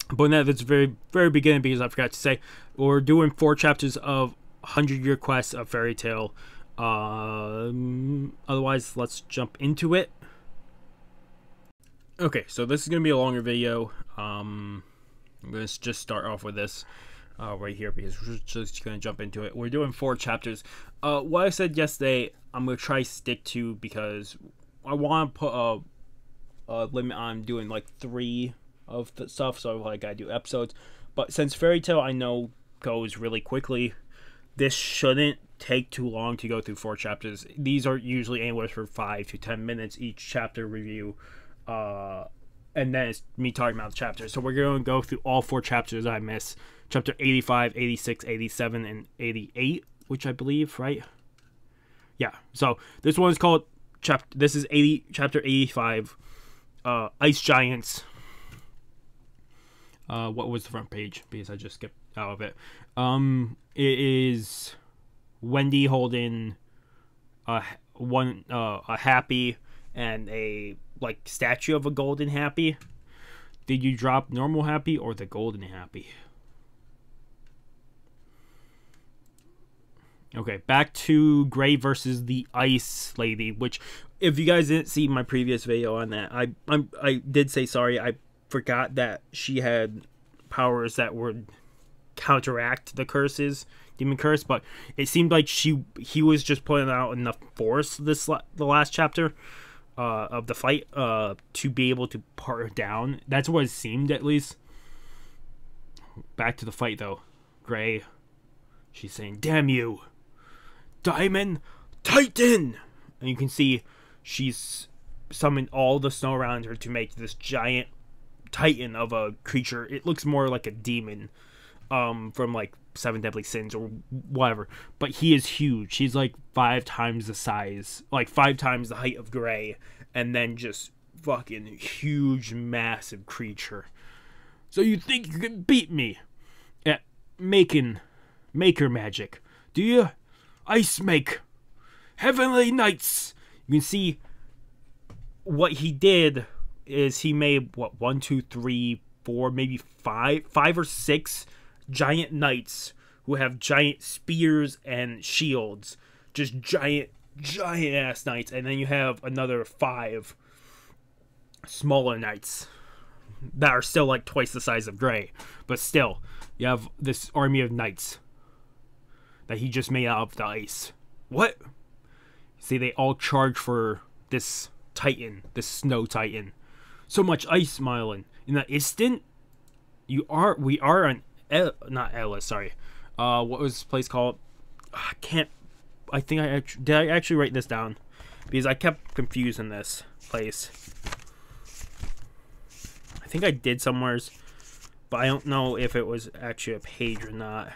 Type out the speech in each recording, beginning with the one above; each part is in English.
But at the very, very beginning, because I forgot to say, we're doing 4 chapters of 100-Year Quest of Fairy Tail. Otherwise, let's jump into it. Okay, so this is going to be a longer video. I'm going to just start off with this right here because we're just going to jump into it. We're doing 4 chapters. What I said yesterday, I'm going to try to stick to because I want to put a limit on doing like 3 of the stuff, so like I do episodes. But since Fairy Tail I know goes really quickly, this shouldn't take too long to go through 4 chapters. These are usually anywhere from 5 to 10 minutes each chapter review. And then it's me talking about the chapters. So we're going to go through all 4 chapters I missed. Chapter 85, 86, 87, and 88, which I believe, right? Yeah. So this one is called this is chapter 85, Ice Giants. What was the front page? Because I just skipped out of it. It is Wendy holding a happy and a like statue of a golden happy. Did you drop normal happy or the golden happy? Okay, back to Gray versus the Ice Lady, which if you guys didn't see my previous video on that, I did say sorry. I forgot that she had powers that would counteract the curses, demon curse, but it seemed like he was just putting out enough force the last chapter of the fight to be able to part her down. That's what it seemed, at least. Back to the fight though. Gray, she's saying, "Damn you, Diamond Titan!" And you can see she's summoned all the snow around her to make this giant titan of a creature. It looks more like a demon from like 7 Deadly Sins or whatever, but he is huge. He's like 5 times the size, like 5 times the height of Gray, and then just fucking huge, massive creature. So you think you can beat me at maker magic, do you? Ice make heavenly knights. You can see what he did is he made what 1, 2, 3, 4, maybe 5 or 6 giant knights who have giant spears and shields, just giant ass knights, and then you have another 5 smaller knights that are still like twice the size of Gray, but still you have this army of knights that he just made out of the ice. What? See, they all charge for this titan, this snow titan. So much ice smiling. In the instant, we are on not Ellis, sorry. What was this place called? I think did I actually write this down? Because I kept confusing this place. I think I did somewheres, but I don't know if it was actually a page or not.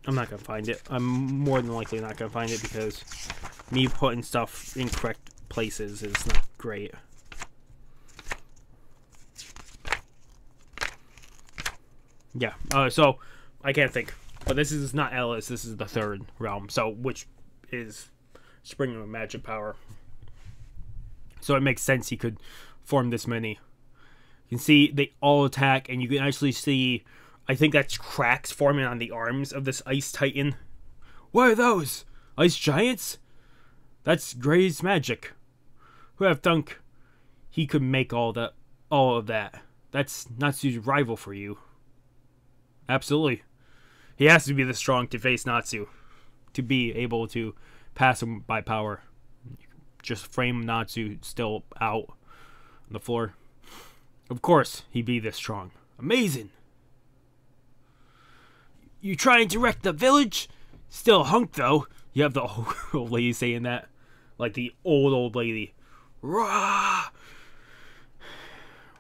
I'm not gonna find it. I'm more than likely not gonna find it because me putting stuff in correct places is not great. Yeah, so I can't think. But this is not Ellis, this is the 3rd realm, so which is Spring of Magic Power. So it makes sense he could form this many. You can see they all attack, and you can actually see, I think that's cracks forming on the arms of this Ice Titan. What are those? Ice Giants? That's Gray's magic. Who have thunk he could make all of that? That's Natsu's rival for you. Absolutely. He has to be this strong to face Natsu, to be able to pass him by power. Just frame Natsu still out on the floor. Of course, he'd be this strong. Amazing. You trying to wreck the village? Still hunk though. You have the old lady saying that. Like the old lady. Rah!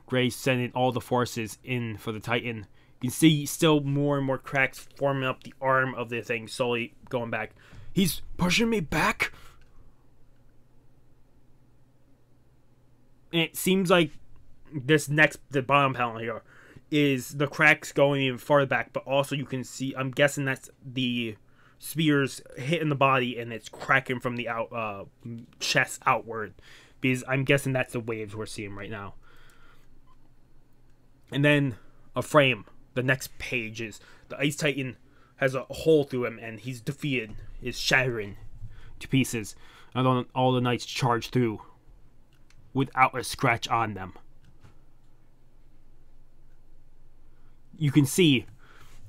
Gray sending all the forces in for the Titan. You can see still more and more cracks forming up the arm of the thing, slowly going back. He's pushing me back? And it seems like the bottom panel here is the cracks going even farther back, but also you can see, I'm guessing that's the spears hitting the body and it's cracking from the chest outward. because I'm guessing that's the waves we're seeing right now. And then a frame. The next page is the Ice Titan has a hole through him, and he's defeated. Is shattering to pieces. And all the knights charge through without a scratch on them. You can see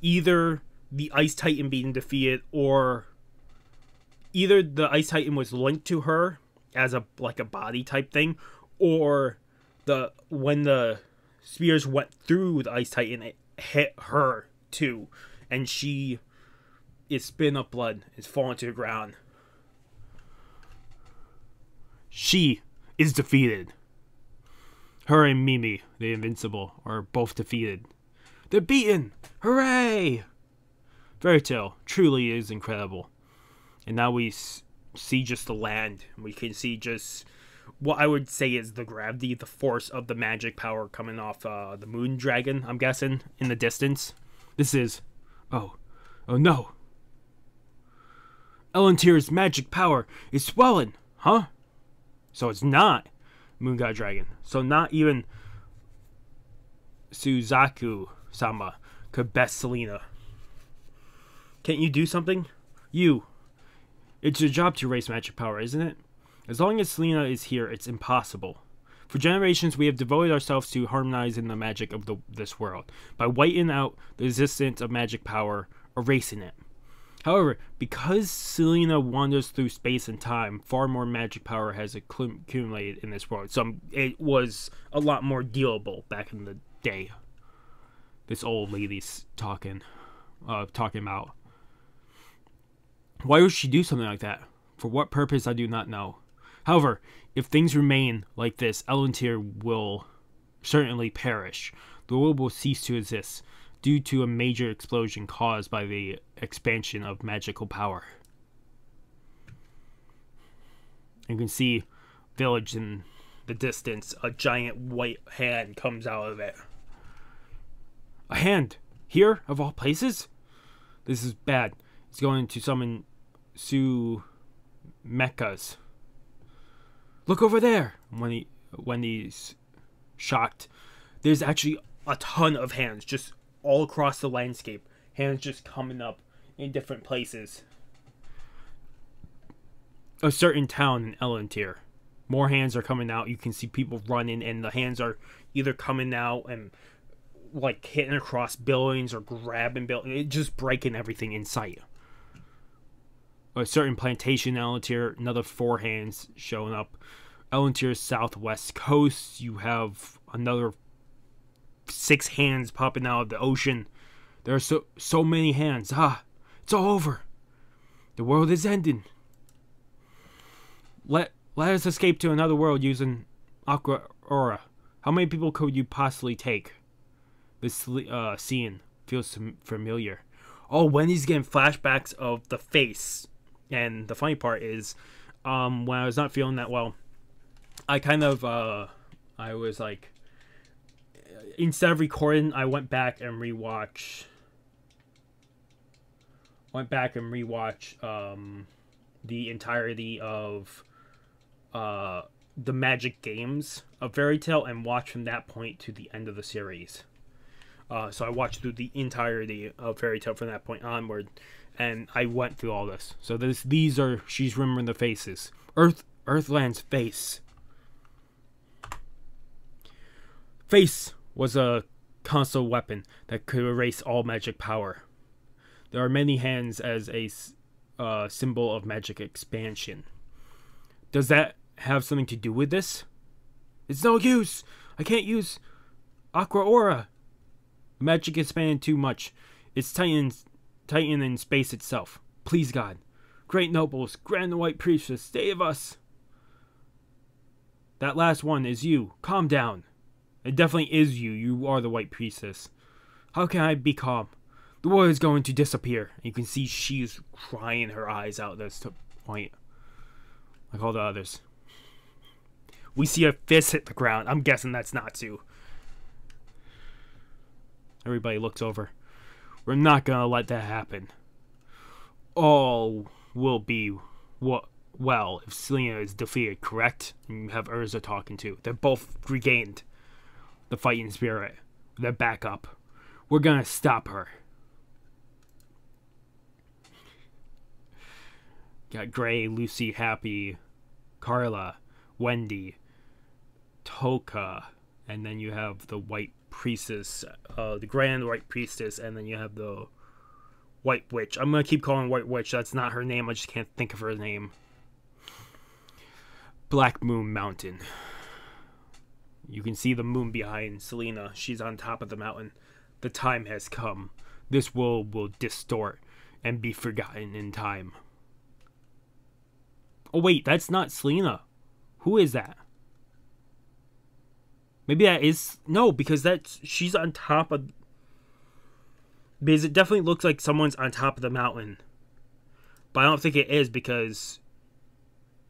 either the Ice Titan being defeated, or either the Ice Titan was linked to her as a body type thing, or when the spears went through the Ice Titan, it hit her too, and she is spitting up blood, is falling to the ground. She is defeated. Her and Mimi, the Invincible, are both defeated. They're beaten! Hooray! Fairy Tail truly is incredible. And now we see just the land. We can see just what I would say is the gravity, the force of the magic power coming off the moon dragon, I'm guessing, in the distance. This is... Oh no. Elantier's magic power is swelling, huh? So it's not Moon God Dragon. So not even Suzaku-sama could best Selena. Can't you do something? It's your job to raise magic power, isn't it? As long as Selena is here, it's impossible. For generations, we have devoted ourselves to harmonizing the magic of this world, by whitening out the existence of magic power, erasing it. However, because Selena wanders through space and time, far more magic power has accumulated in this world. So it was a lot more dealable back in the day. This old lady's talking about. Why would she do something like that? For what purpose, I do not know. However, if things remain like this, Elantier will certainly perish. The world will cease to exist due to a major explosion caused by the expansion of magical power. You can see village in the distance. A giant white hand comes out of it. A hand? Here, of all places? This is bad. It's going to summon Mechas. Look over there. When he's shocked, there's actually a ton of hands just all across the landscape. Hands just coming up in different places. A certain town in Elantier. More hands are coming out. You can see people running, and the hands are either coming out and like hitting across buildings or grabbing buildings, just breaking everything in sight. A certain plantation in Elantier, another 4 hands showing up. Elantier's southwest coast, you have another 6 hands popping out of the ocean. There are so many hands. It's all over. The world is ending. Let us escape to another world using Aqua Aura. How many people could you possibly take? This scene feels familiar. Oh, Wendy's getting flashbacks of the face. And the funny part is, when I was not feeling that well, I kind of, I was like, instead of recording, I went back and rewatched the entirety of the Magic games of Fairy Tail and watched from that point to the end of the series. So I watched through the entirety of Fairy Tail from that point onward, and I went through all this. So these are, she's remembering the faces. Earthland's face. Face was a console weapon that could erase all magic power. There are many hands as a symbol of magic expansion. Does that have something to do with this? It's no use! I can't use Aqua Aura! Magic expanded too much. It's Titan in space itself. Please, God. Great nobles, grant the White Priestess, save us! That last one is you. Calm down. It definitely is you. You are the White Priestess. How can I be calm? The world is going to disappear. And you can see she's crying her eyes out at this point. Like all the others. We see a fist hit the ground. I'm guessing that's Natsu. Everybody looks over. We're not gonna let that happen. All will be what well if Selena is defeated, correct? And you have Urza talking too. They're both regained the fighting spirit. They're back up. We're gonna stop her. Got Gray, Lucy, Happy, Carla, Wendy, Toka, and then you have the White Priestess, the Grand White Priestess, and then you have the White Witch. I'm gonna keep calling White Witch. That's not her name. I just can't think of her name. Black Moon Mountain. You can see the moon behind Selena. She's on top of the mountain. The time has come. This world will distort and be forgotten in time. Oh wait, that's not Selena. Who is that? Maybe that is... No, because she's on top of... Because it definitely looks like someone's on top of the mountain. But I don't think it is, because...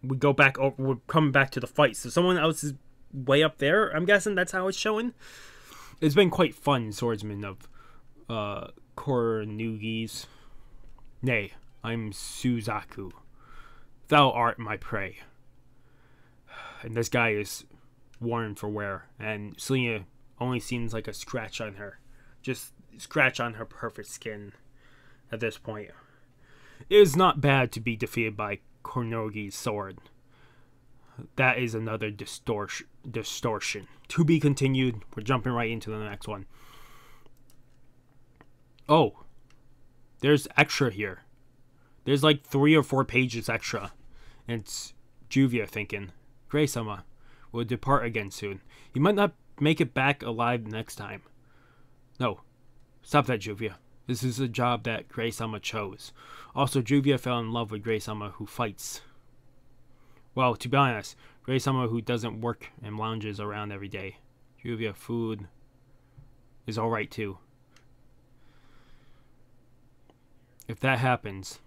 We're coming back to the fight. So someone else is way up there. I'm guessing that's how it's showing. It's been quite fun, swordsman of Koronugis. Nay, I'm Suzaku. Thou art my prey. And this guy is worn for wear. And Selena only seems like a scratch on her. Just scratch on her perfect skin at this point. It is not bad to be defeated by Konogi's sword. That is another distortion. To be continued. We're jumping right into the next one. Oh. There's extra here. There's like 3 or 4 pages extra. And it's Juvia thinking, Gray-sama will depart again soon. He might not make it back alive next time. No. Stop that, Juvia. This is a job that Gray-sama chose. Also, Juvia fell in love with Gray-sama who fights. Well, to be honest, Gray-sama who doesn't work and lounges around every day. Juvia food is alright too. If that happens,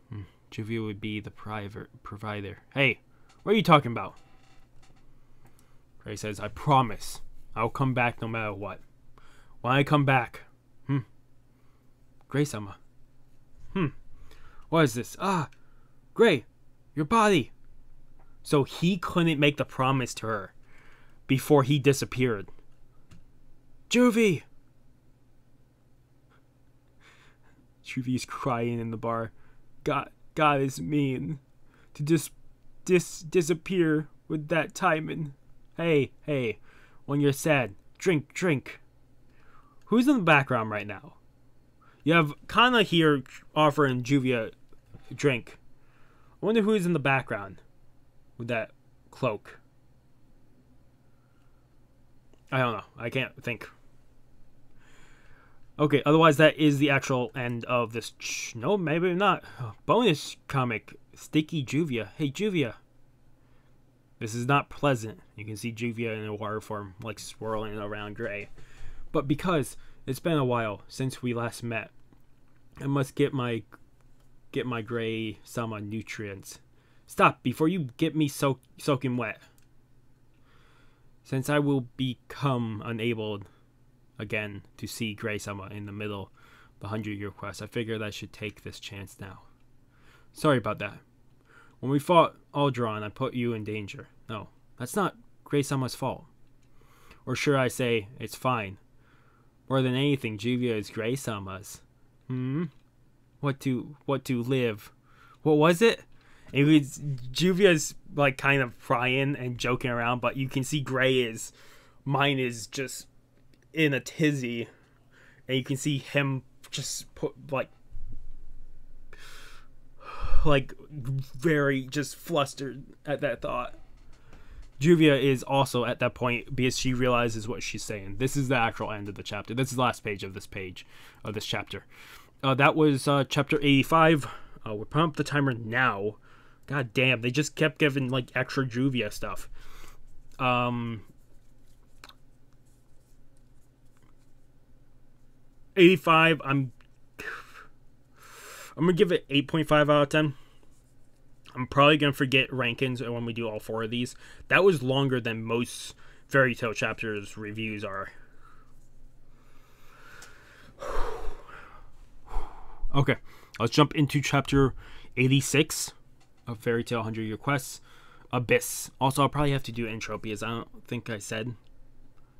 Juvia would be the provider. Hey, what are you talking about? Gray says, I promise. I'll come back no matter what. When I come back... Gray-sama. What is this? Ah! Gray! Your body! So he couldn't make the promise to her before he disappeared. Juvie! Juvie's crying in the bar. God is mean. To just disappear with that timing. Hey, when you're sad, drink. Who's in the background right now? You have Kana here offering Juvia a drink. I wonder who's in the background with that cloak. I don't know. I can't think. Okay, otherwise that is the actual end of this. No, maybe not. Bonus comic. Sticky Juvia. Hey, Juvia. This is not pleasant. You can see Juvia in a water form, like swirling around Gray. But because it's been a while since we last met, I must get my Gray-sama nutrients. Stop before you get me soaking wet. Since I will become unable again to see Gray-sama in the middle of the 100-year quest, I figured I should take this chance now. Sorry about that. When we fought Aldron, I put you in danger. No, that's not Gray-sama's fault. Or should I say, it's fine. More than anything, Juvia is Gray-sama's. What to live? What was it? It was Juvia's like kind of crying and joking around, but you can see Gray's mind is just in a tizzy, and you can see him just put like very just flustered at that thought. Juvia is also at that point because she realizes what she's saying. This is the actual end of the chapter. This is the last page of this chapter. That was chapter 85. We're putting up the timer now. God damn, they just kept giving like extra Juvia stuff. 85. I'm gonna give it 8.5 out of 10. I'm probably gonna forget rankings when we do all 4 of these. That was longer than most Fairy Tail chapters reviews are. Okay, let's jump into chapter 86. of Fairy Tail 100-Year Quest, Abyss. Also, I'll probably have to do intro because I don't think I said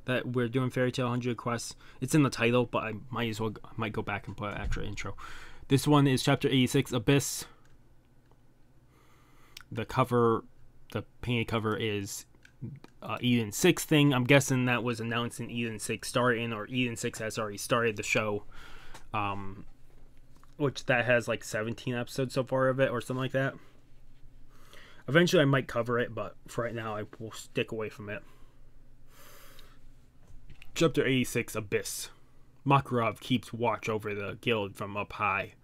that we're doing Fairy Tail 100 Quests. It's in the title, but I might go back and put an extra intro. This one is Chapter 86, Abyss. The cover, the painted cover is Eden 6 thing. I'm guessing that was announced in Eden 6 starting, or Eden 6 has already started the show. Which that has like 17 episodes so far of it, or something like that. Eventually I might cover it, but for right now I will stick away from it. Chapter 86, Abyss. Makarov keeps watch over the guild from up high.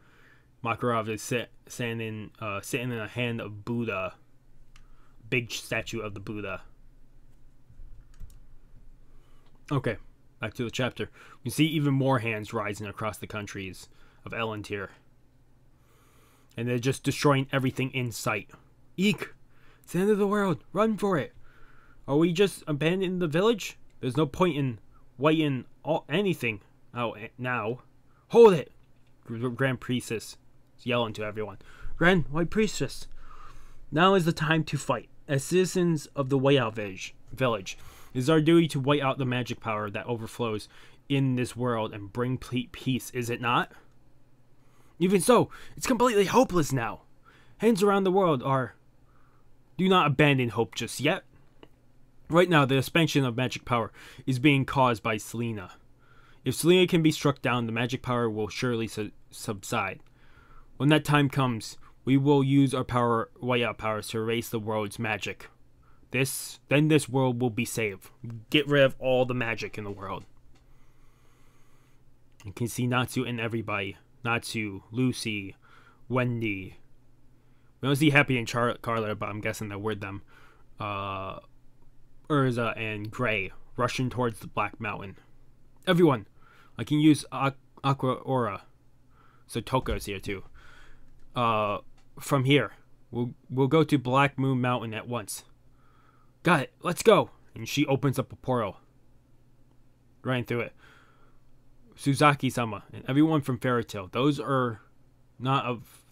Makarov is sitting in a hand of Buddha. Big statue of the Buddha. Okay, back to the chapter. We see even more hands rising across the countries of Elantir. And they're just destroying everything in sight. Eek! It's the end of the world. Run for it. Are we just abandoning the village? There's no point in waiting anything out now. Hold it! Grand Priestess is yelling to everyone. Grand White Priestess, now is the time to fight. As citizens of the Way Out village, it is our duty to white out the magic power that overflows in this world and bring peace, is it not? Even so, it's completely hopeless now. Hands around the world are... Do not abandon hope just yet. Right now, the expansion of magic power is being caused by Selena. If Selena can be struck down, the magic power will surely subside. When that time comes, we will use our whiteout powers to erase the world's magic. Then this world will be saved. Get rid of all the magic in the world. You can see Natsu and everybody. Natsu, Lucy, Wendy. We don't see Happy and Carla, but I'm guessing they're with them. Urza and Gray rushing towards the Black Mountain. Everyone, I can use Aqua Aura. So Toko's here too. From here, we'll go to Black Moon Mountain at once. Got it. Let's go. And she opens up a portal. Right through it. Suzaki-sama and everyone from Fairy Tail, those are not of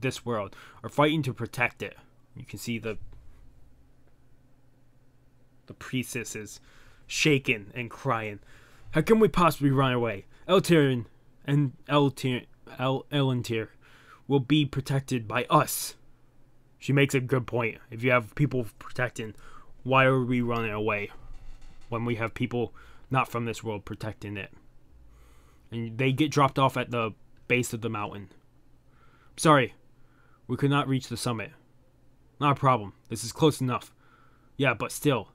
this world, are fighting to protect it. You can see the priestess is shaking and crying. How can we possibly run away? Elantir will be protected by us. She makes a good point. If you have people protecting, why are we running away when we have people not from this world protecting it? And they get dropped off at the base of the mountain. Sorry, we could not reach the summit. Not a problem. This is close enough. Yeah, but still,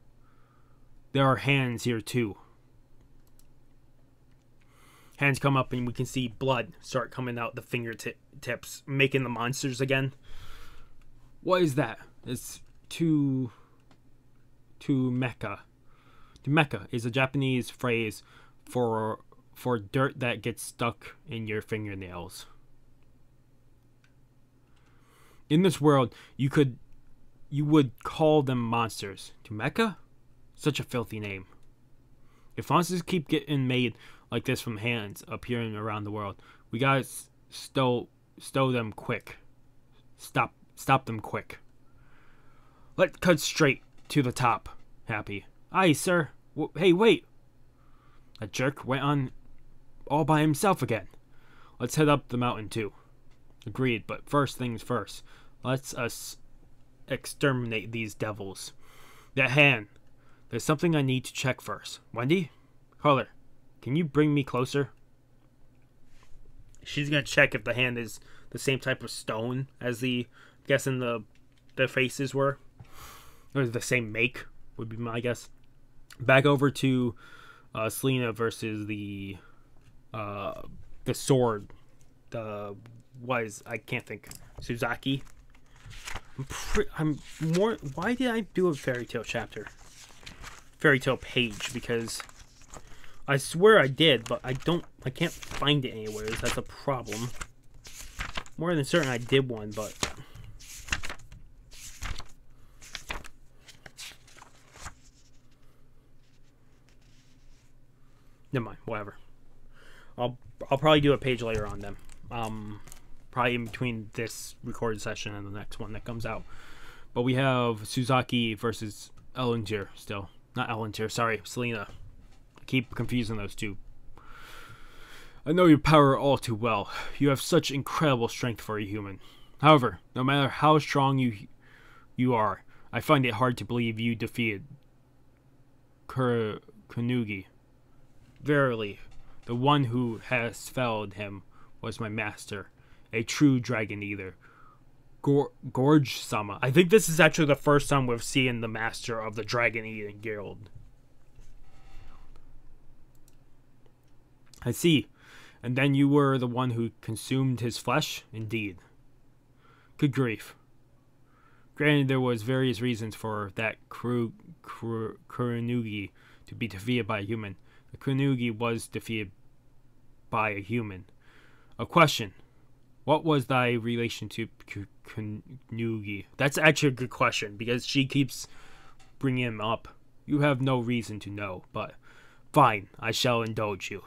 there are hands here too. Hands come up and we can see blood start coming out the fingertips, making the monsters again. What is that? It's to mecha. To mecha is a Japanese phrase for dirt that gets stuck in your fingernails. In this world, you would call them monsters. To mecha? Such a filthy name. If monsters keep getting made like this from hands appearing around the world, we gotta stow them quick. Stop them quick. Let's cut straight to the top. Happy. Aye, sir. Hey, wait. That jerk went on all by himself again. Let's head up the mountain too. Agreed, but first things first. Let's us exterminate these devils. That hand. There's something I need to check first. Wendy? Color, can you bring me closer? She's gonna check if the hand is the same type of stone as the faces were. Or the same make, would be my guess. Back over to Selena versus the sword. I can't think. Suzaki. Why did I do a Fairy Tail chapter? Fairy Tail page, because I swear I did, but I can't find it anywhere. That's a problem. More than certain I did one, but never mind, whatever. I'll probably do a page later on them. probably in between this recorded session and the next one that comes out. But we have Suzaki versus Ellinger still. Not Ellinger, sorry, Selena. I keep confusing those two. I know your power all too well. You have such incredible strength for a human. However, no matter how strong you are, I find it hard to believe you defeated Kunugi. Verily, the one who has felled him was my master, a true dragon eater. Gorge-sama. I think this is actually the first time we've seen the master of the Dragon Eating Guild. I see. And then you were the one who consumed his flesh? Indeed. Good grief. Granted, there was various reasons for that Kunugi to be defeated by a human. The Kunugi was defeated by a human. A question. What was thy relation to Kunugi? That's actually a good question, because she keeps bringing him up. You have no reason to know, but fine, I shall indulge you.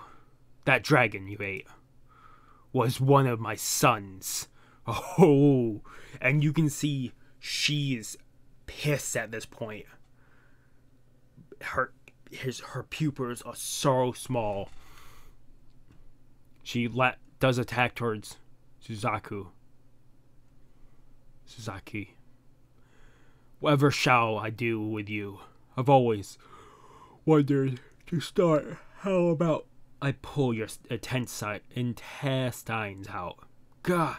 That dragon you ate was one of my sons. Oh, and you can see she's pissed at this point. Her pupils are so small. She does attack towards Suzaki. Whatever shall I do with you? I've always wondered to start. How about I pull your intestines out? Gah!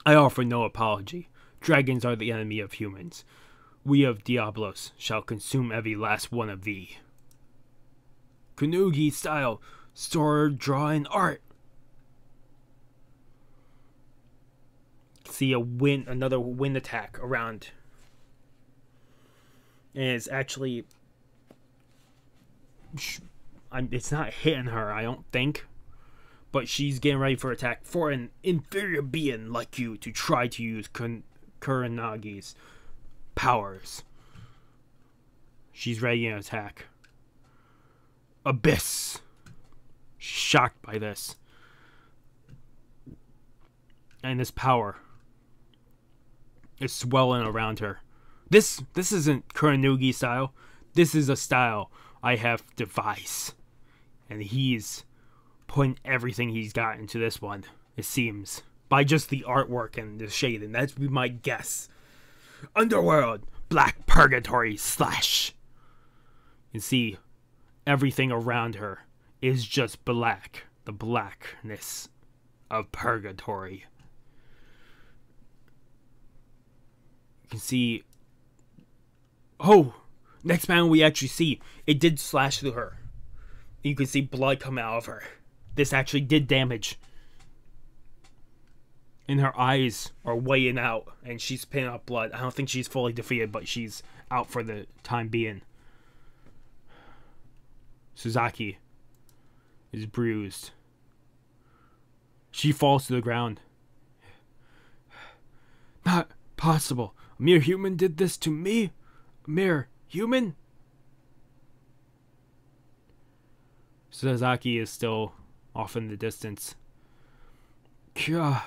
I offer no apology. Dragons are the enemy of humans. We of Diablos shall consume every last one of thee. Kunugi style sword drawing art. See another wind attack around, and it's actually it's not hitting her, I don't think, but she's getting ready for attack for an inferior being like you to try to use Kuranagi's powers. She's ready to attack. Abyss. Shocked by this, and this power is swelling around her. This isn't Kuranugi style. This is a style I have devised, and he's putting everything he's got into this one, it seems, by just the artwork and the shading. That's my guess. Underworld, Black Purgatory slash. You can see everything around her is just black. The blackness of purgatory. You can see. Oh, next panel we actually see it did slash through her. You can see blood come out of her. This actually did damage. And her eyes are weighing out, and she's spitting out blood. I don't think she's fully defeated, but she's out for the time being. Suzaki is bruised. She falls to the ground. Not possible. A mere human did this to me? A mere human? Suzaki is still off in the distance. You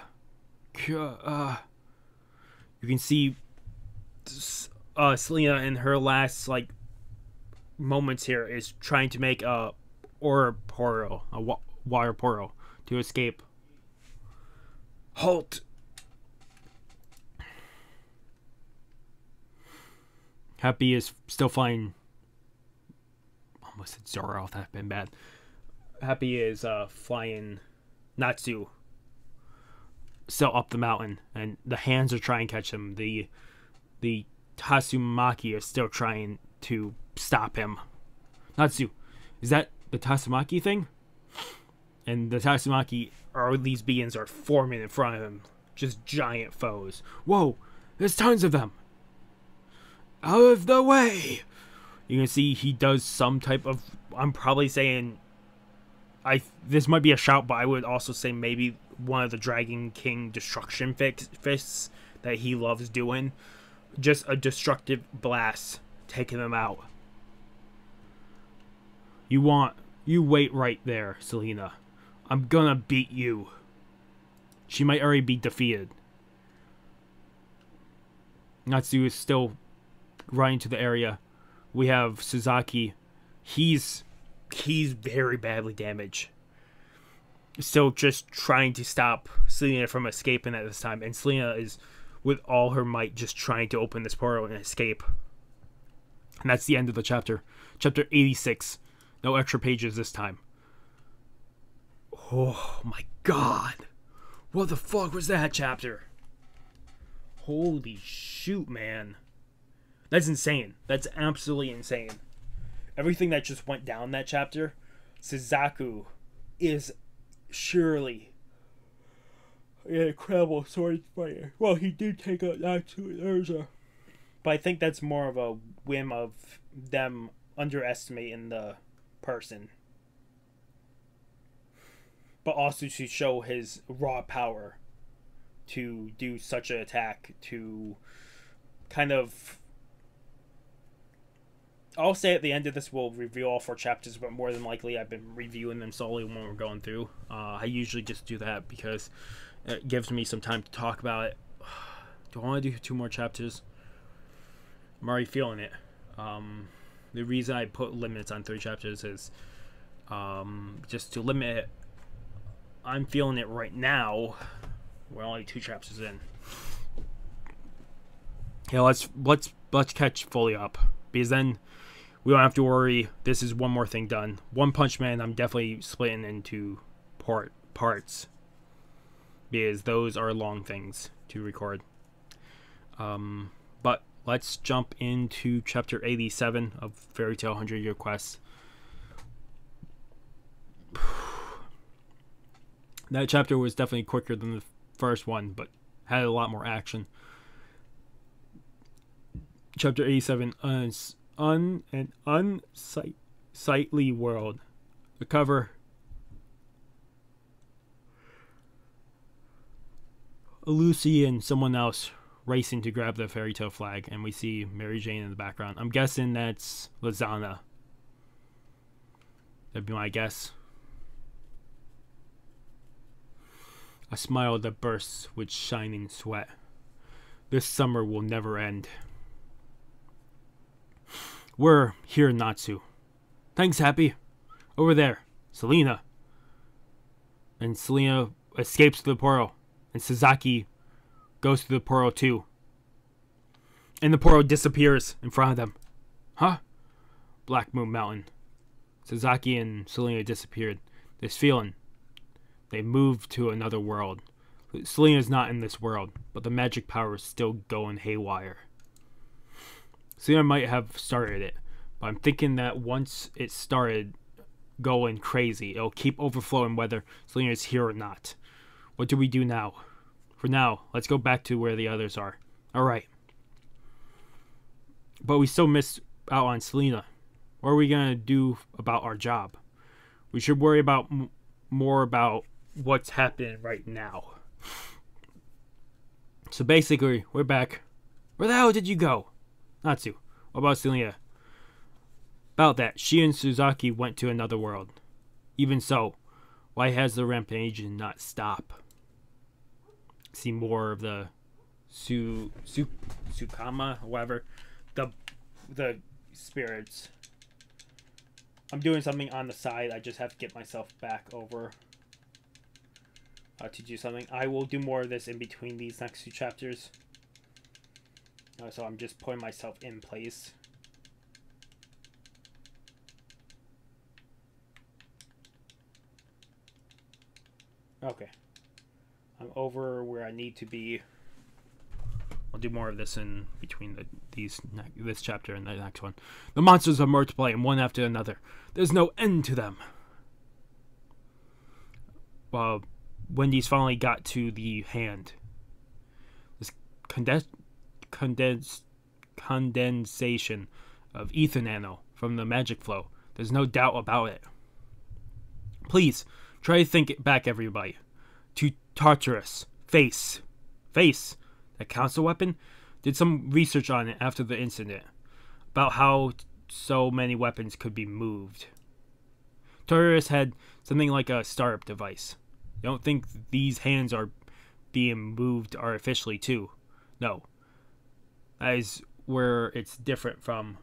can see Selena in her last moments here is trying to make a water portal to escape. Halt! Happy is still flying. Almost said Zoro, that'd been bad. Happy is flying Natsu still up the mountain, and the hands are trying to catch him. The Tatsumaki is still trying to stop him. Natsu, is that the Tatsumaki thing? And the Tatsumaki, or these beings, are forming in front of him. Just giant foes. Whoa, there's tons of them. Out of the way! You can see he does some type of, I'm probably saying, this might be a shout, but I would also say maybe one of the Dragon King destruction fists that he loves doing. Just a destructive blast, taking them out. You wait right there, Selena. I'm gonna beat you. She might already be defeated. Natsu is still running to the area. We have Suzaki. He's very badly damaged. Still just trying to stop Selena from escaping at this time. And Selena is, with all her might, just trying to open this portal and escape. And that's the end of the chapter. Chapter 86. No extra pages this time. Oh my god. What the fuck was that chapter? Holy shoot, man. That's insane. That's absolutely insane. Everything that just went down that chapter. Suzaku is surely an incredible sword fighter. Well, he did take out Natsu and Urza. But I think that's more of a whim of them underestimating the person. But also to show his raw power to do such an attack, to kind of... I'll say at the end of this we'll review all 4 chapters, but more than likely I've been reviewing them slowly when we're going through. I usually just do that because it gives me some time to talk about it. Do I want to do 2 more chapters? I'm already feeling it. The reason I put limits on 3 chapters is just to limit it. I'm feeling it right now. We're only 2 chapters in. Yeah, let's catch fully up, because then we don't have to worry. This is one more thing done. One Punch Man, I'm definitely splitting into parts, because those are long things to record. But let's jump into chapter 87 of Fairy Tail 100 Year Quest. That chapter was definitely quicker than the first one, but had a lot more action. Chapter 87, an unsightly world. The cover. Lucy and someone else racing to grab the Fairy Tail flag, and we see Mary Jane in the background. I'm guessing that's Lizana. That'd be my guess. A smile that bursts with shining sweat. This summer will never end. We're here, Natsu. Thanks, Happy. Over there, Selena. And Selena escapes through the portal, and Suzaki goes through the portal too. And the portal disappears in front of them. Huh? Black Moon Mountain. Suzaki and Selena disappeared. This feeling. They moved to another world. Selena's not in this world, but the magic power is still going haywire. Selena might have started it, but I'm thinking that once it started going crazy, it'll keep overflowing whether Selena is here or not. What do we do now? For now, let's go back to where the others are. Alright. But we still miss out on Selena. What are we going to do about our job? We should worry about more about what's happening right now. So basically, we're back. Where the hell did you go? Natsu. What about Selena? About that, she and Suzaki went to another world. Even so, why has the rampage not stopped? See more of the Sukama, whatever. The spirits. I'm doing something on the side. I just have to get myself back over to do something. I will do more of this in between these next 2 chapters. So I'm just putting myself in place. Okay. I'm over where I need to be. I'll do more of this in between this chapter and the next one. The monsters are multiplying one after another. There's no end to them. Well, Wendy's finally got to the hand. This condensation of ether nano from the magic flow. There's no doubt about it. Please, try to think it back, everybody. To Tartarus. Face. That council weapon? Did some research on it after the incident. About how so many weapons could be moved. Tartarus had something like a startup device. You don't think these hands are being moved artificially too. No. That is where it's different from.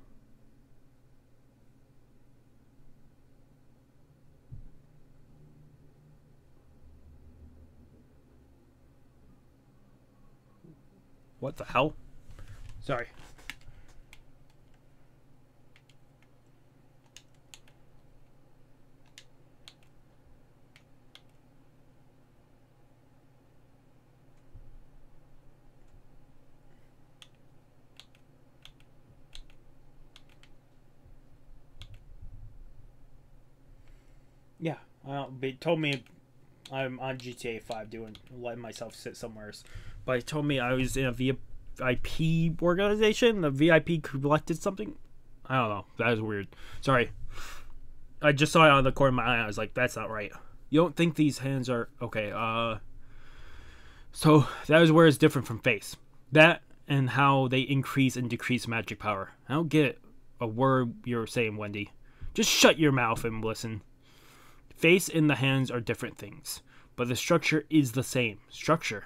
What the hell? Sorry. Yeah, they told me I'm on GTA 5 letting myself sit somewhere. But it told me I was in a VIP organization. The VIP collected something. I don't know. That is weird. Sorry. I just saw it on the corner of my eye. I was like, that's not right. You don't think these hands are... Okay, so that is where it's different from face. That and how they increase and decrease magic power. I don't get a word you're saying, Wendy. Just shut your mouth and listen. Face and the hands are different things, but the structure is the same. Structure.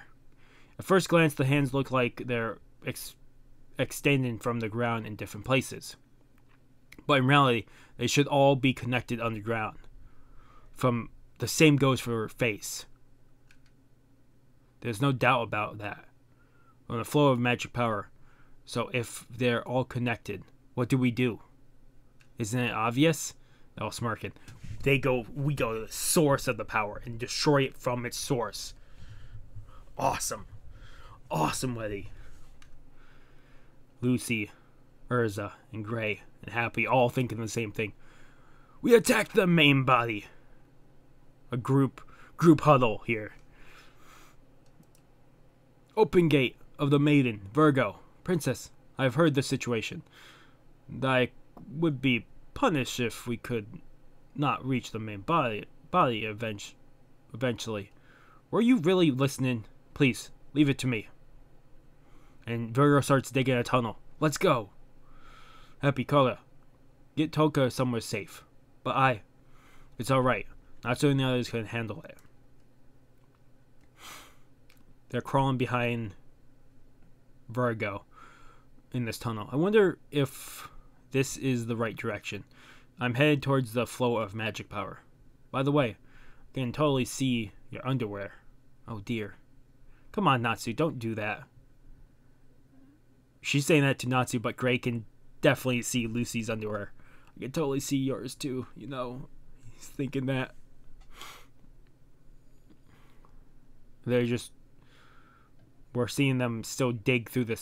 At first glance, the hands look like they're extending from the ground in different places. But in reality, they should all be connected underground. The same goes for face. There's no doubt about that. On the flow of magic power. So if they're all connected, what do we do? Isn't it obvious? Oh, smirking. We go to the source of the power and destroy it from its source. Awesome. Awesome, Letty. Lucy, Urza, and Gray, and Happy all thinking the same thing. We attack the main body. A group huddle here. Open gate of the maiden, Virgo. Princess, I have heard the situation. I would be punished if we could not reach the main body eventually. Were you really listening? Please, leave it to me. And Virgo starts digging a tunnel. Let's go. Happy Koga. Get Toka somewhere safe. But it's alright. Not so the others can handle it. They're crawling behind Virgo in this tunnel. I wonder if this is the right direction. I'm headed towards the flow of magic power. By the way, I can totally see your underwear. Oh dear. Come on, Natsu, don't do that. She's saying that to Natsu, but Gray can definitely see Lucy's underwear. I can totally see yours too, you know. He's thinking that. We're seeing them still dig through the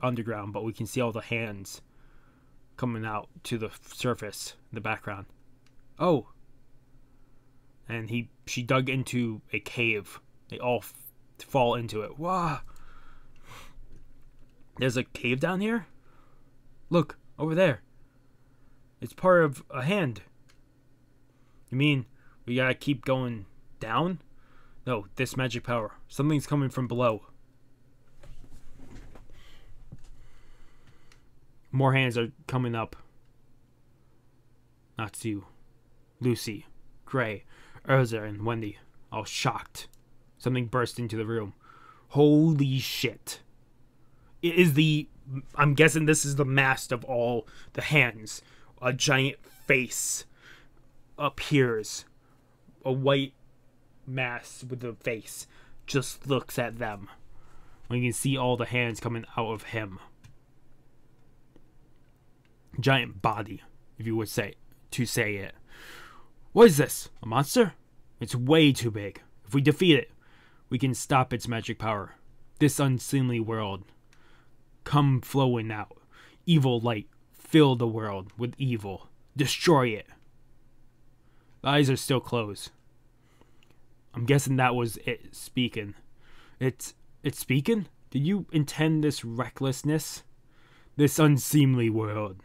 underground, but we can see all the hands coming out to the surface in the background. Oh. And she dug into a cave. They all fall into it. Wow. There's a cave down here? Look, over there. It's part of a hand. You mean we gotta keep going down? No, this magic power. Something's coming from below. More hands are coming up. Natsu, Lucy, Gray, Urza, and Wendy, all shocked. Something burst into the room. Holy shit. It is I'm guessing this is the mask of all the hands. A giant face appears. A white mask with a face just looks at them. You can see all the hands coming out of him. Giant body, if you would say it. What is this? A monster? It's way too big. If we defeat it, we can stop its magic power. This unseemly world. Come flowing out. Evil light. Fill the world with evil. Destroy it. The eyes are still closed. I'm guessing that was it speaking. It's speaking? Did you intend this recklessness? This unseemly world.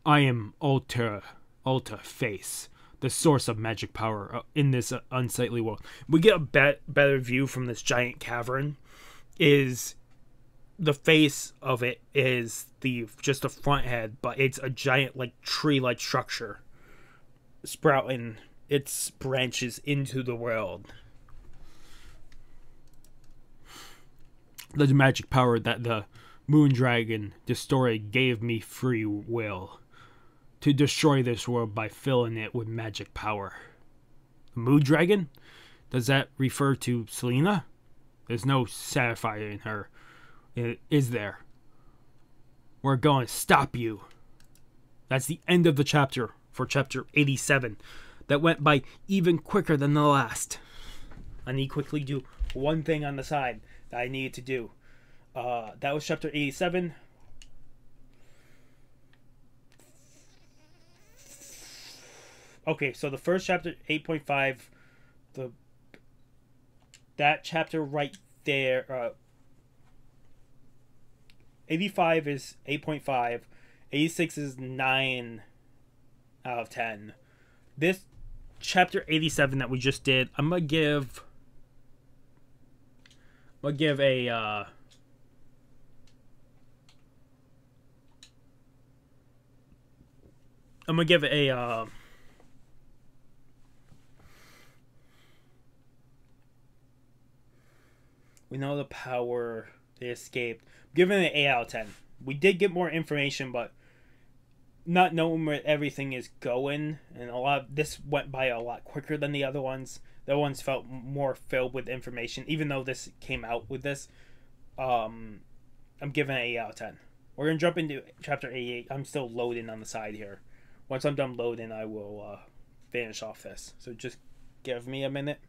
I am Alta Face, the source of magic power in this unsightly world. We get a better view from this giant cavern. Is the face of it is just the front head, but it's a giant tree-like structure sprouting its branches into the world. The magic power that the moon dragon destroyed gave me free will to destroy this world by filling it with magic power. The moon dragon? Does that refer to Selena? There's no sapphire in her, is there? We're going to stop you. That's the end of the chapter for chapter 87. That went by even quicker than the last. I need to quickly do one thing on the side that I needed to do. That was chapter 87. Okay, so the first chapter, 8.5, that chapter right there, 85 is 8.5, 86 is 9 out of 10. This chapter 87 that we just did, I'm gonna give a we know the power, they escaped. I'm giving it an 8 out of 10. We did get more information, but not knowing where everything is going, and this went by a lot quicker than the other ones. The other ones felt more filled with information, even though this came out with this. I'm giving it an 8 out of 10. We're gonna jump into chapter 88. I'm still loading on the side here. Once I'm done loading, I will finish off this. So just give me a minute.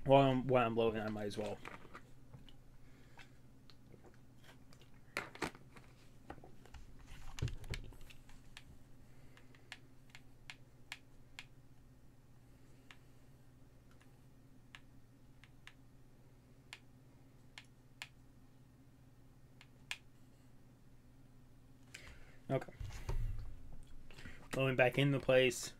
While I'm loading, I might as well. Okay. Going back into place.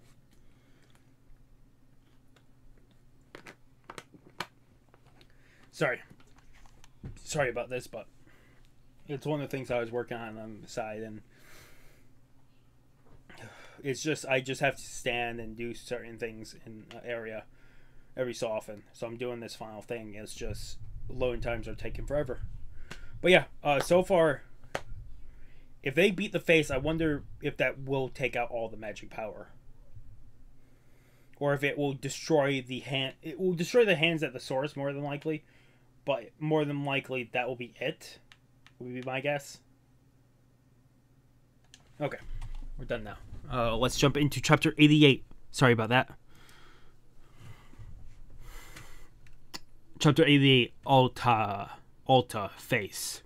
Sorry about this, but it's one of the things I was working on the side, and it's just I just have to stand and do certain things in an area every so often. So I'm doing this final thing. It's just loading times are taking forever. But yeah, so far, if they beat the face, I wonder if that will take out all the magic power, or if it will destroy the hand. It will destroy the hands at the source, more than likely. But more than likely, that will be it. Would be my guess. Okay, we're done now. Let's jump into chapter 88. Sorry about that. Chapter 88, Alta face.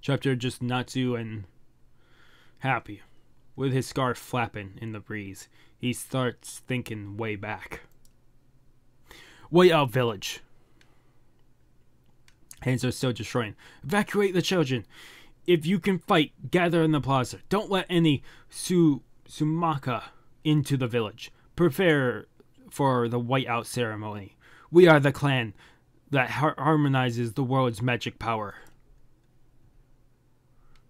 Chapter just Natsu and happy. With his scarf flapping in the breeze, he starts thinking way back. Way out village. Hands are still destroying. Evacuate the children. If you can fight, gather in the plaza. Don't let any Sumaka into the village. Prepare for the whiteout ceremony. We are the clan that harmonizes the world's magic power.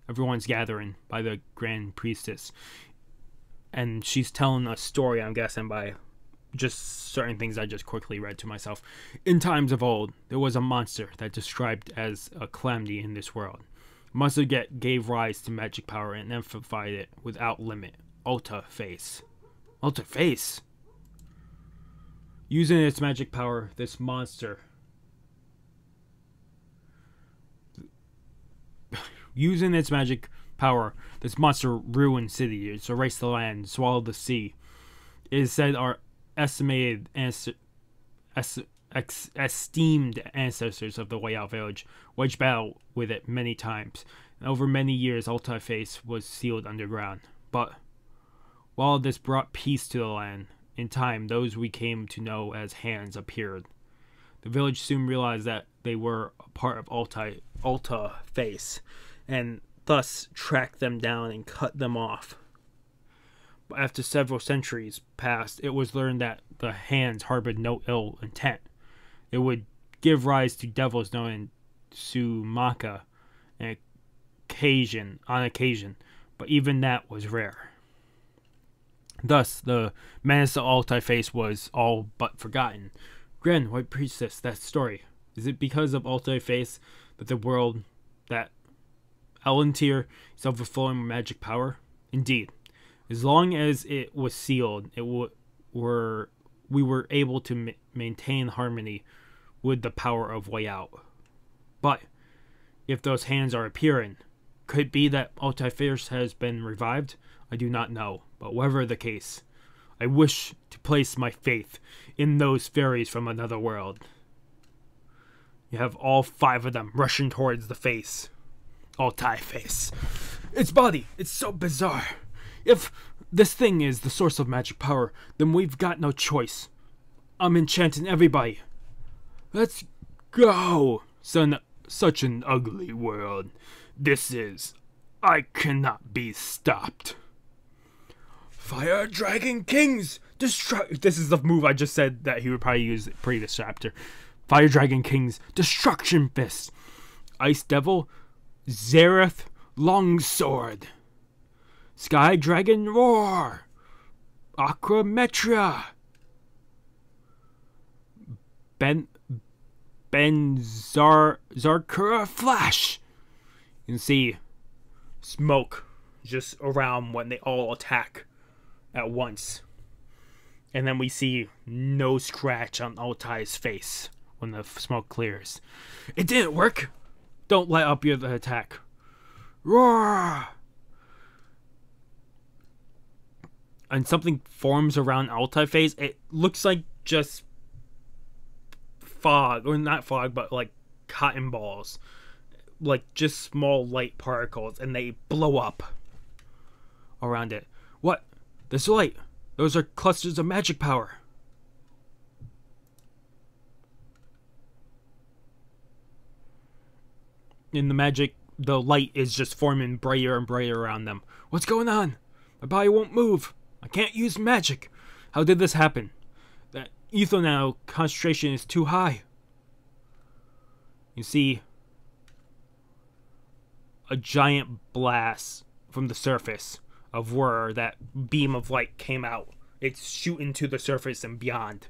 Everyone's gathering by the Grand Priestess. And she's telling a story, I'm guessing, by just certain things I just quickly read to myself. In times of old, there was a monster that described as a calamity in this world. Monster gave rise to magic power and amplified it without limit. Alta face. Alta face? Using its magic power, this monster... Using its magic power, this monster ruined cities, erased the land, swallowed the sea. It is said our estimated esteemed ancestors of the Way Out Village waged battle with it many times, and over many years Alta Face was sealed underground. But while this brought peace to the land, in time those we came to know as hands appeared. The village soon realized that they were a part of Alta Face, and thus tracked them down and cut them off. But after several centuries passed, it was learned that the hands harbored no ill intent. It would give rise to devils known as Sumaka on occasion, but even that was rare. Thus, the menace of Alta Face was all but forgotten. Grand White Priestess, that story. Is it because of Alta Face that the world, that Elantir is overflowing with magic power? Indeed. As long as it was sealed, we were able to maintain harmony with the power of Way Out. But if those hands are appearing, could it be that Alta-Fierce has been revived? I do not know, but whatever the case, I wish to place my faith in those fairies from another world. You have all 5 of them rushing towards the face. Alta-Face. Its body, it's so bizarre. If this thing is the source of magic power, then we've got no choice. I'm enchanting everybody. Let's go. Such an ugly world. This is. I cannot be stopped. Fire Dragon Kings! This is the move I just said that he would probably use previous chapter. Fire Dragon Kings, Destruction Fist. Ice Devil, Zareth Longsword. Sky Dragon Roar. Aquametria. Zarkura Flash. You can see smoke just around when they all attack at once. And then we see no scratch on Altai's face when the smoke clears. It didn't work. Don't let up your attack. Roar! And something forms around Altai face. It looks like just fog, or not fog, but like cotton balls, like just small light particles, and they blow up around it. What? This light. Those are clusters of magic power. In the light is just forming brighter and brighter around them. What's going on? My body won't move. I can't use magic. How did this happen? That ether now concentration is too high. You see a giant blast from the surface of where that beam of light came out. It's shooting to the surface and beyond.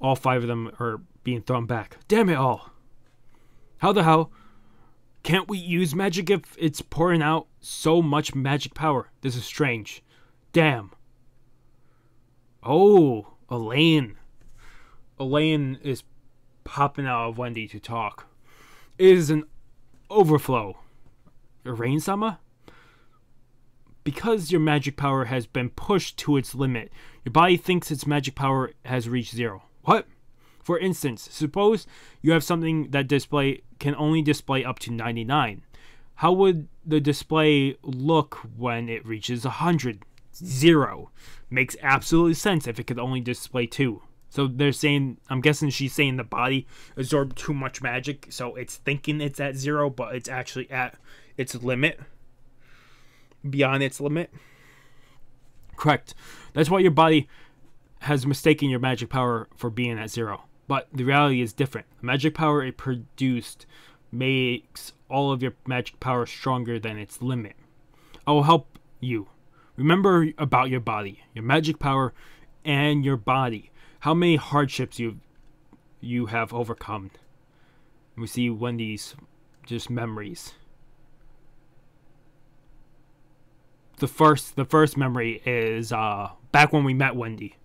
All 5 of them are being thrown back. Damn it all. How the hell? Can't we use magic if it's pouring out so much magic power? This is strange. Damn. Oh, Elaine. Elaine is popping out of Wendy to talk. It is an overflow. Rain-sama? Because your magic power has been pushed to its limit, your body thinks its magic power has reached 0. What? For instance, suppose you have something that can only display up to 99. How would the display look when it reaches 100? 0. Makes absolute sense if it could only display 2. So they're saying, I'm guessing she's saying the body absorbed too much magic, so it's thinking it's at 0, but it's actually at its limit. Beyond its limit. Correct. That's why your body has mistaken your magic power for being at 0. But the reality is different. The magic power it produced makes all of your magic power stronger than its limit. I will help you. Remember about your body, your magic power, and your body. How many hardships you have overcome. We see Wendy's just memories. The first memory is back when we met Wendy.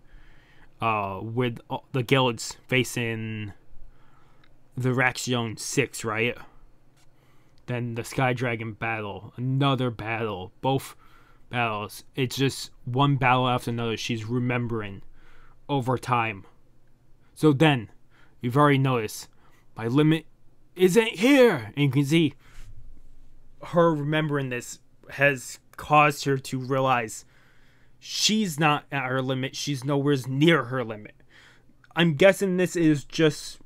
With the guilds facing the Raxion 6, right? Then the Sky Dragon battle, another battle, both battles. It's just one battle after another she's remembering over time. So then, you've already noticed, my limit isn't here! And you can see her remembering this has caused her to realize she's not at her limit. She's nowhere near her limit. I'm guessing the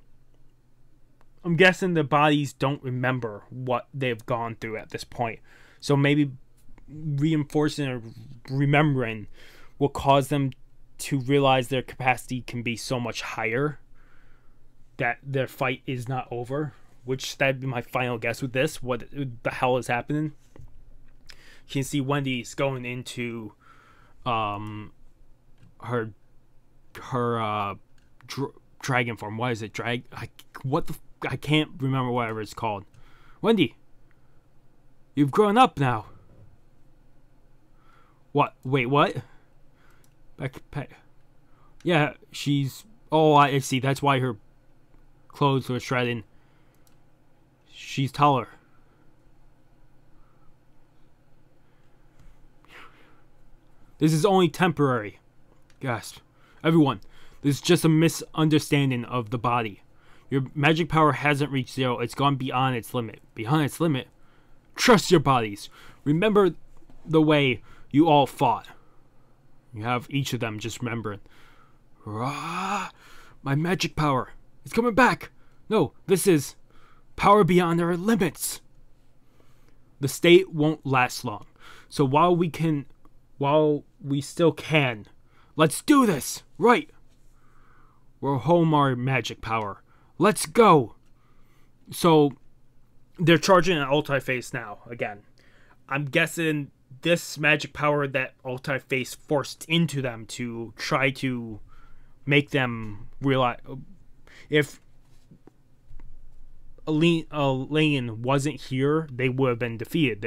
bodies don't remember what they've gone through at this point. So maybe reinforcing or remembering will cause them to realize their capacity can be so much higher that their fight is not over. Which that'd be my final guess with this. What the hell is happening? You can see Wendy's going into her dragon form. What is it? I can't remember whatever it's called. Wendy, you've grown up now. What? Wait, what? Yeah, she's... Oh, I see. That's why her clothes were shredded. She's taller. This is only temporary. Gasp. Everyone, this is just a misunderstanding of the body. Your magic power hasn't reached 0. It's gone beyond its limit. Beyond its limit? Trust your bodies. Remember the way you all fought. You have each of them just remember it. My magic power. It's coming back. No, this is power beyond our limits. The state won't last long. So while we still can, let's do this. Right. We're home our magic power. Let's go. So they're charging an Alta-Face now again. I'm guessing this magic power that Alta-Face forced into them to try to make them realize if Elaine wasn't here, they would have been defeated.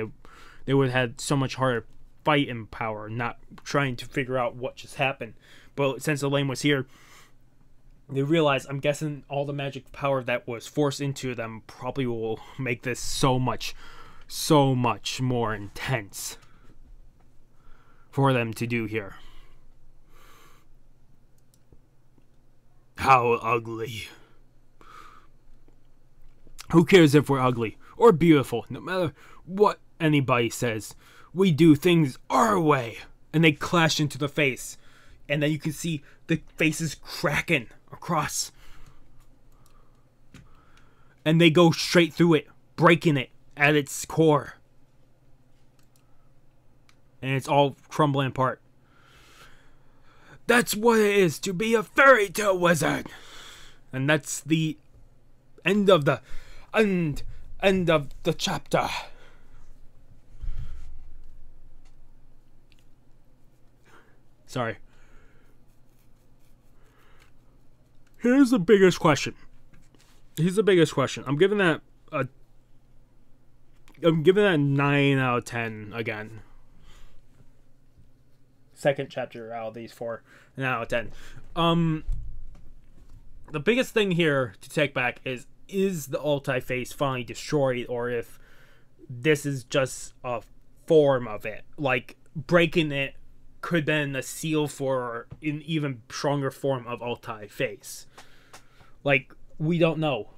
They would have had so much harder fighting power, not trying to figure out what just happened. But since Elaine was here, they realized, I'm guessing all the magic power that was forced into them probably will make this so much more intense for them to do here. How ugly. Who cares if we're ugly or beautiful? No matter what anybody says, we do things our way. And they clash into the face. And then you can see the faces cracking across. And they go straight through it, breaking it at its core. And it's all crumbling apart. That's what it is to be a fairy tale wizard. And that's the end of the end of the chapter. Sorry. Here's the biggest question. I'm giving that a 9 out of 10 again. Second chapter out of these 4, 9 out of 10. The biggest thing here to take back is the Alta-Face finally destroyed, or if this is just a form of it. Like, breaking it could have been a seal for an even stronger form of Alta-Face. Like, we don't know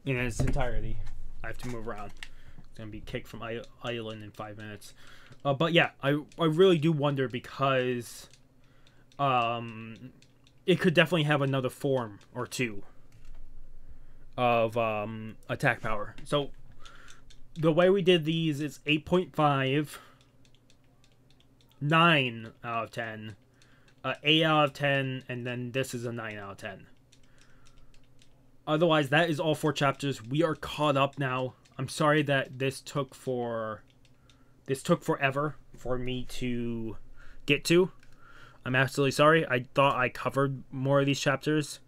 in its entirety. I have to move around. It's going to be kicked from island in 5 minutes. But yeah, I really do wonder, because it could definitely have another form or two of attack power. So the way we did these is 8.5, 9 out of 10, 8 out of 10, and then this is a 9 out of 10. Otherwise, that is all 4 chapters. We are caught up now. I'm sorry that this took forever for me to get to. I'm absolutely sorry. I thought I covered more of these chapters,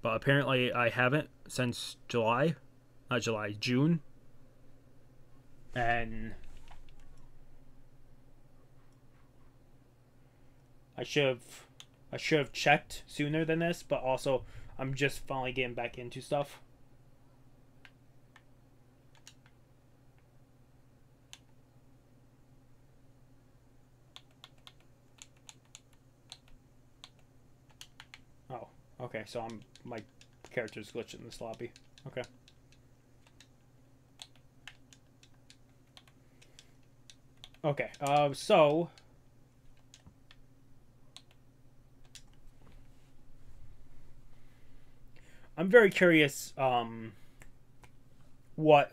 but apparently I haven't since June. And I should have checked sooner than this, but also I'm just finally getting back into stuff. Oh, okay, so my character's glitching in this lobby. Okay. Okay, so I'm very curious, what,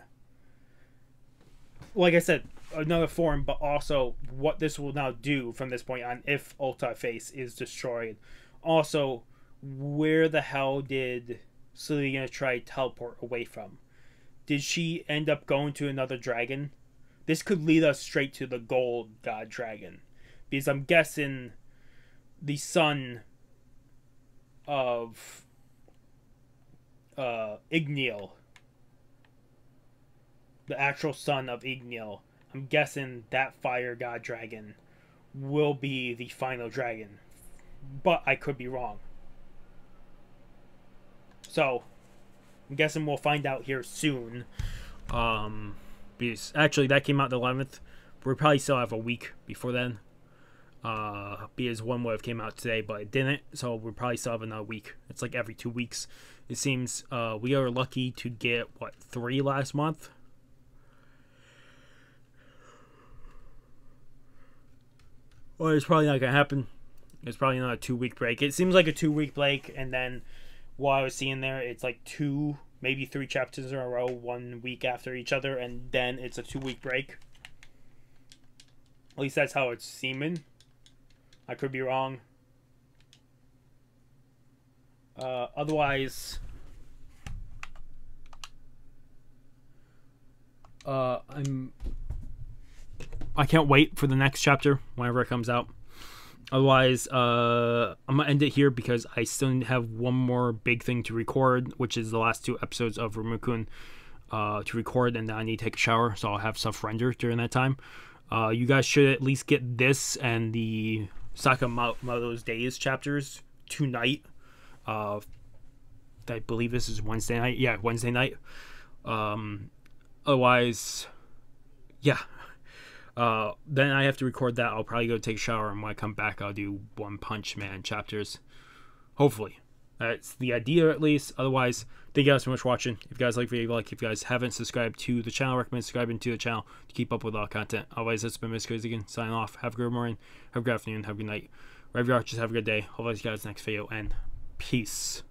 like I said, another form, but also what this will now do from this point on if Alta-Face is destroyed. Also, where the hell did Selena try to teleport away from? Did she end up going to another dragon? This could lead us straight to the gold god dragon, because I'm guessing the son of Igneal, the actual son of Igneal. I'm guessing that fire god dragon will be the final dragon, but I could be wrong. So I'm guessing we'll find out here soon. Because actually that came out the 11th. We probably still have a week before then. Because one would have came out today, but it didn't. So we probably still have another week. It's like every 2 weeks. It seems we are lucky to get, 3 last month? Well, it's probably not going to happen. It's probably not a 2-week break. It seems like a 2-week break, and then while I was seeing there, it's like 2, maybe 3 chapters in a row, 1 week after each other, and then it's a 2-week break. At least that's how it's seeming. I could be wrong. Otherwise, I can't wait for the next chapter whenever it comes out. Otherwise, I'm gonna end it here because I still have one more big thing to record, which is the last 2 episodes of Rumukun to record, and then I need to take a shower, so I'll have stuff rendered during that time. You guys should at least get this and the Sakamoto's Days chapters tonight. I believe this is Wednesday night. Yeah, Wednesday night. Otherwise, yeah. Then I have to record that. I'll probably go take a shower, and when I come back, I'll do One Punch Man chapters. Hopefully. That's the idea, at least. Otherwise, thank you guys so much for watching. If you guys like the video, if you guys haven't subscribed to the channel, I recommend subscribing to the channel to keep up with all content. Otherwise, this has been Mr. Crazy again, signing off. Have a good morning, have a good afternoon, have a good night. Wherever you are, just have a good day. Hope you guys next video, and peace.